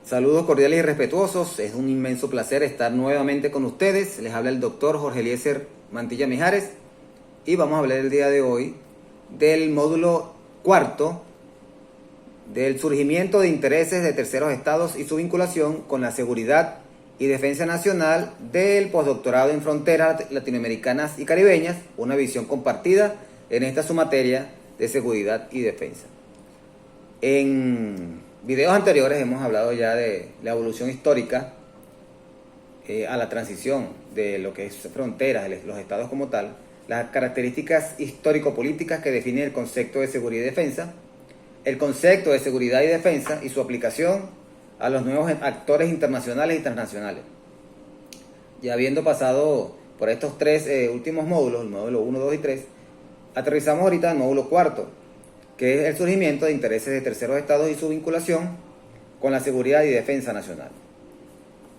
Saludos cordiales y respetuosos. Es un inmenso placer estar nuevamente con ustedes. Les habla el doctor Jorge Eliezer Mantilla Mijares y vamos a hablar el día de hoy del módulo cuarto del surgimiento de intereses de terceros estados y su vinculación con la seguridad y defensa nacional del postdoctorado en fronteras latinoamericanas y caribeñas, una visión compartida en esta su materia de seguridad y defensa. En videos anteriores hemos hablado ya de la evolución histórica a la transición de lo que es fronteras, los estados como tal, las características histórico-políticas que definen el concepto de seguridad y defensa, el concepto de seguridad y defensa y su aplicación a los nuevos actores internacionales y transnacionales. Ya habiendo pasado por estos tres últimos módulos, el módulo 1, 2 y 3, aterrizamos ahorita el módulo cuarto, que es el surgimiento de intereses de terceros estados y su vinculación con la seguridad y defensa nacional.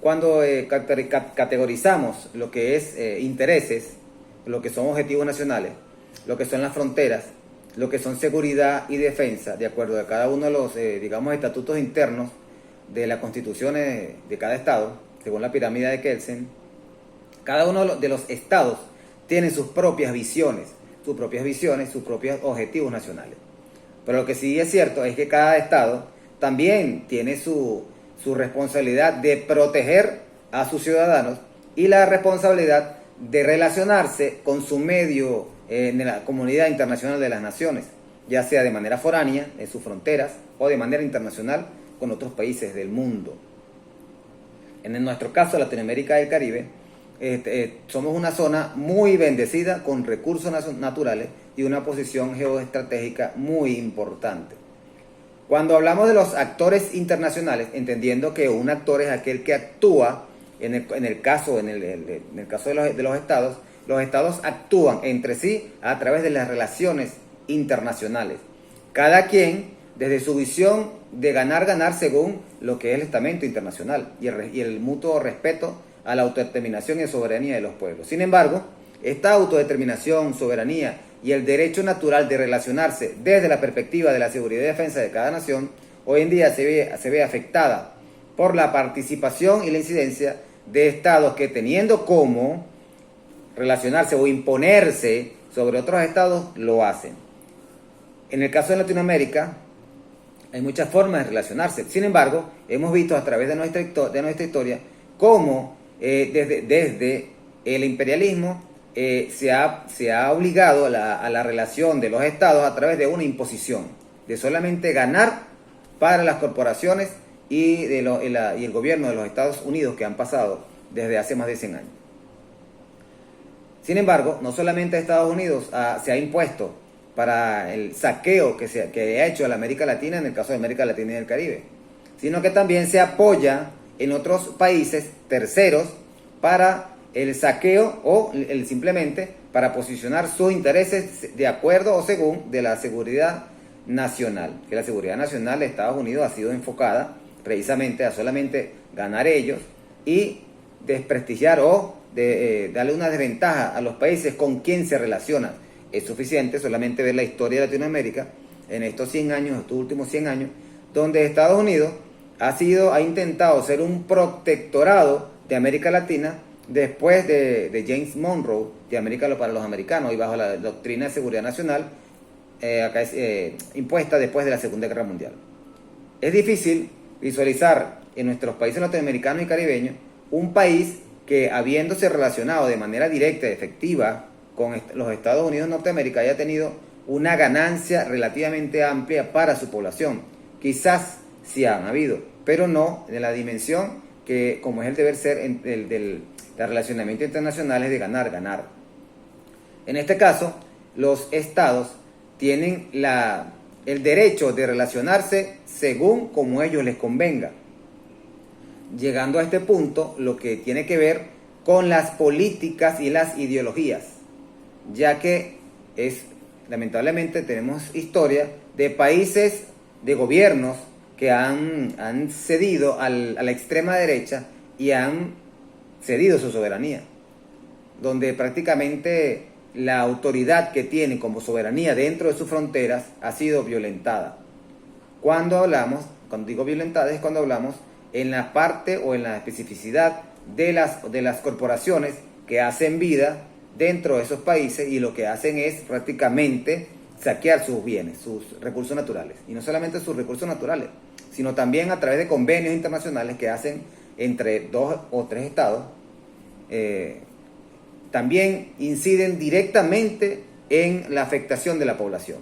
Cuando categorizamos lo que es intereses, lo que son objetivos nacionales, lo que son las fronteras, lo que son seguridad y defensa, de acuerdo a cada uno de los, estatutos internos de las constituciones de cada estado, según la pirámide de Kelsen, cada uno de los estados tiene sus propias visiones, sus propios objetivos nacionales. Pero lo que sí es cierto es que cada estado también tiene su responsabilidad de proteger a sus ciudadanos y la responsabilidad de relacionarse con su medio en la comunidad internacional de las naciones, ya sea de manera foránea, en sus fronteras, o de manera internacional con otros países del mundo. En nuestro caso, Latinoamérica y el Caribe, somos una zona muy bendecida con recursos naturales y una posición geoestratégica muy importante. Cuando hablamos de los actores internacionales, entendiendo que un actor es aquel que actúa, en el caso de los estados actúan entre sí a través de las relaciones internacionales. Cada quien desde su visión de ganar según lo que es el estamento internacional y el mutuo respeto a la autodeterminación y soberanía de los pueblos. Sin embargo, esta autodeterminación, soberanía y el derecho natural de relacionarse desde la perspectiva de la seguridad y defensa de cada nación, hoy en día se ve afectada por la participación y la incidencia de estados que, teniendo como relacionarse o imponerse sobre otros estados, lo hacen. En el caso de Latinoamérica, hay muchas formas de relacionarse. Sin embargo, hemos visto a través de nuestra historia cómo desde el imperialismo se ha obligado a la relación de los estados a través de una imposición, de solamente ganar para las corporaciones y el gobierno de los Estados Unidos que han pasado desde hace más de 100 años. Sin embargo, no solamente Estados Unidos se ha impuesto para el saqueo que ha hecho a la América Latina, en el caso de América Latina y el Caribe, sino que también se apoya en otros países terceros para el saqueo o simplemente para posicionar sus intereses de acuerdo o según de la seguridad nacional. Que la seguridad nacional de Estados Unidos ha sido enfocada precisamente a solamente ganar ellos y desprestigiar o darle una desventaja a los países con quien se relacionan. Es suficiente solamente ver la historia de Latinoamérica en estos últimos 100 años, donde Estados Unidos ha intentado ser un protectorado de América Latina después de James Monroe, de América para los americanos, y bajo la doctrina de seguridad nacional impuesta después de la Segunda Guerra Mundial. Es difícil visualizar en nuestros países latinoamericanos y caribeños un país que, habiéndose relacionado de manera directa y efectiva con los Estados Unidos de Norteamérica, haya tenido una ganancia relativamente amplia para su población. Quizás sí han habido, pero no en la dimensión que, como es el deber ser del relacionamiento internacional, es de ganar. En este caso, los estados tienen el derecho de relacionarse según como ellos les convenga. Llegando a este punto, lo que tiene que ver con las políticas y las ideologías, ya que lamentablemente tenemos historia de países, de gobiernos que han cedido a la extrema derecha y han cedido su soberanía, donde prácticamente la autoridad que tienen como soberanía dentro de sus fronteras ha sido violentada. Cuando digo violentada, es cuando hablamos en la parte o en la especificidad de las corporaciones que hacen vida dentro de esos países, y lo que hacen es prácticamente saquear sus bienes, sus recursos naturales. Y no solamente sus recursos naturales, sino también a través de convenios internacionales que hacen entre 2 o 3 estados, también inciden directamente en la afectación de la población.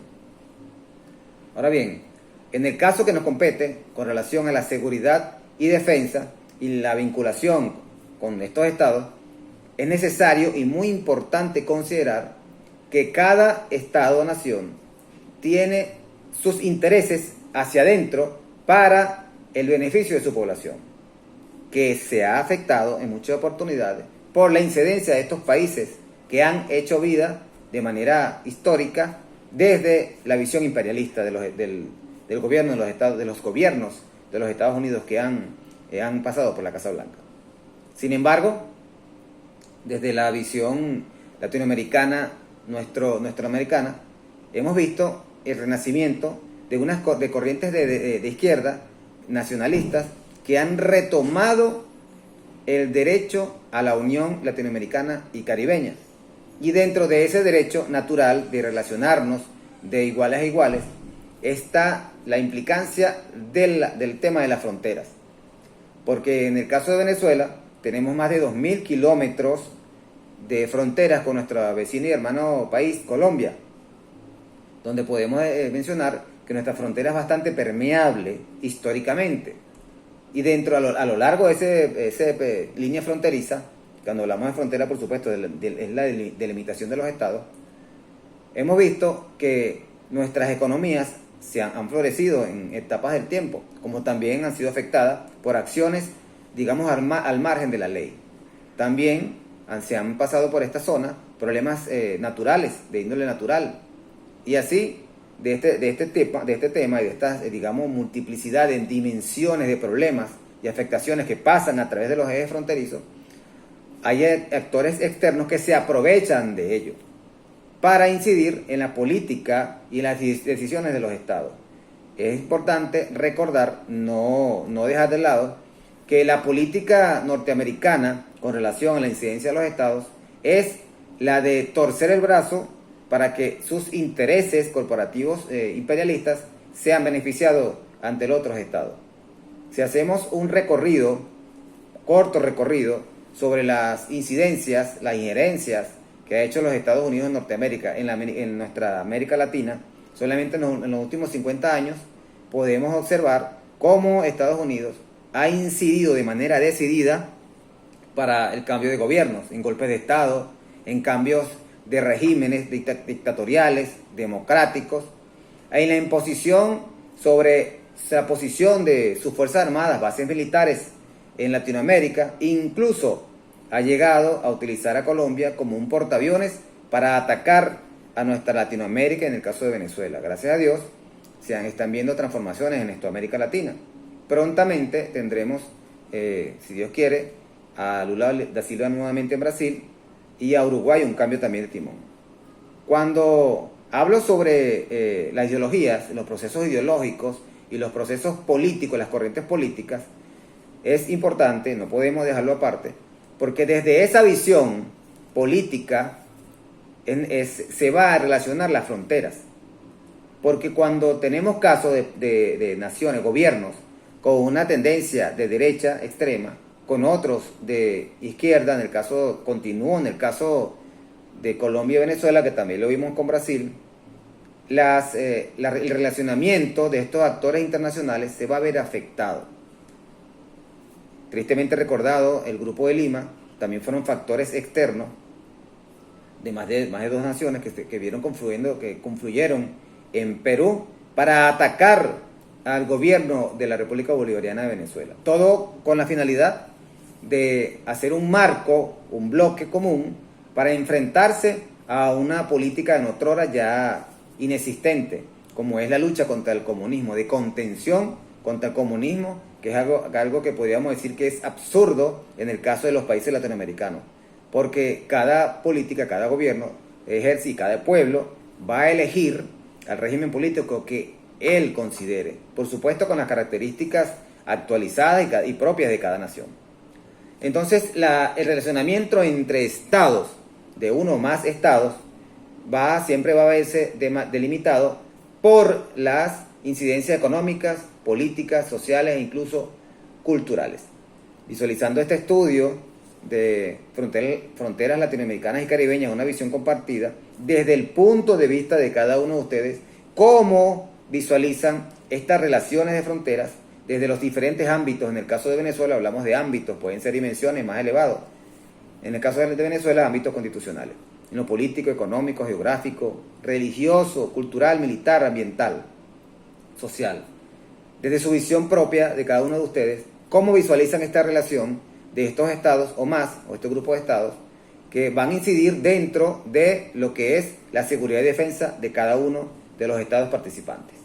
Ahora bien, en el caso que nos compete con relación a la seguridad y defensa y la vinculación con estos estados, es necesario y muy importante considerar que cada estado o nación tiene sus intereses hacia adentro para el beneficio de su población, que se ha afectado en muchas oportunidades por la incidencia de estos países que han hecho vida de manera histórica desde la visión imperialista del gobierno de los gobiernos de los Estados Unidos que han pasado por la Casa Blanca. Sin embargo, desde la visión latinoamericana, nuestroamericana, hemos visto el renacimiento de corrientes de izquierda nacionalistas que han retomado el derecho a la unión latinoamericana y caribeña. Y dentro de ese derecho natural de relacionarnos de iguales a iguales está la implicancia del tema de las fronteras. Porque en el caso de Venezuela tenemos más de 2.000 kilómetros de fronteras con nuestro vecino y hermano país, Colombia, donde podemos mencionar que nuestra frontera es bastante permeable históricamente. Y dentro, a lo largo de esa línea fronteriza, cuando hablamos de frontera, por supuesto, es la delimitación de los estados, hemos visto que nuestras economías han florecido en etapas del tiempo, como también han sido afectadas por acciones, digamos, al margen de la ley. También se han pasado por esta zona problemas naturales, de índole natural. Y así, de este tema y de esta, digamos, multiplicidad de dimensiones de problemas y afectaciones que pasan a través de los ejes fronterizos, hay actores externos que se aprovechan de ello para incidir en la política y en las decisiones de los estados. Es importante recordar, no dejar de lado, que la política norteamericana con relación a la incidencia de los estados es la de torcer el brazo para que sus intereses corporativos imperialistas sean beneficiados ante los otros estados. Si hacemos un corto recorrido, sobre las incidencias, las injerencias que ha hecho los Estados Unidos en Norteamérica, en nuestra América Latina, solamente en los últimos 50 años, podemos observar cómo Estados Unidos ha incidido de manera decidida para el cambio de gobiernos, en golpes de Estado, en cambios de regímenes dictatoriales, democráticos, en la imposición sobre la posición de sus Fuerzas Armadas, bases militares en Latinoamérica. Incluso ha llegado a utilizar a Colombia como un portaaviones para atacar a nuestra Latinoamérica, en el caso de Venezuela. Gracias a Dios están viendo transformaciones en nuestra América Latina. Prontamente tendremos, si Dios quiere, a Lula da Silva nuevamente en Brasil y a Uruguay un cambio también de timón. Cuando hablo sobre las ideologías, los procesos ideológicos y los procesos políticos, las corrientes políticas, es importante, no podemos dejarlo aparte, porque desde esa visión política se va a relacionar las fronteras. Porque cuando tenemos casos de naciones, gobiernos, con una tendencia de derecha extrema, con otros de izquierda, en el caso de Colombia y Venezuela, que también lo vimos con Brasil, el relacionamiento de estos actores internacionales se va a ver afectado. Tristemente recordado, el Grupo de Lima también fueron factores externos de más de 2 naciones que confluyeron en Perú para atacar al gobierno de la República Bolivariana de Venezuela. Todo con la finalidad de hacer un marco, un bloque común para enfrentarse a una política de otrora ya inexistente, como es la lucha contra el comunismo, de contención contra el comunismo, que es algo que podríamos decir que es absurdo en el caso de los países latinoamericanos, porque cada política, cada gobierno ejerce y cada pueblo va a elegir al régimen político que él considere, por supuesto con las características actualizadas y propias de cada nación. Entonces, el relacionamiento entre estados, de uno o más estados, siempre va a verse delimitado por las incidencias económicas, políticas, sociales e incluso culturales. Visualizando este estudio de fronteras latinoamericanas y caribeñas, una visión compartida, desde el punto de vista de cada uno de ustedes, cómo visualizan estas relaciones de fronteras desde los diferentes ámbitos. En el caso de Venezuela hablamos de ámbitos, pueden ser dimensiones más elevados. En el caso de Venezuela, ámbitos constitucionales, en lo político, económico, geográfico, religioso, cultural, militar, ambiental, social. Desde su visión propia de cada uno de ustedes, cómo visualizan esta relación de estos estados o más, o este grupo de estados, que van a incidir dentro de lo que es la seguridad y defensa de cada uno de los estados participantes.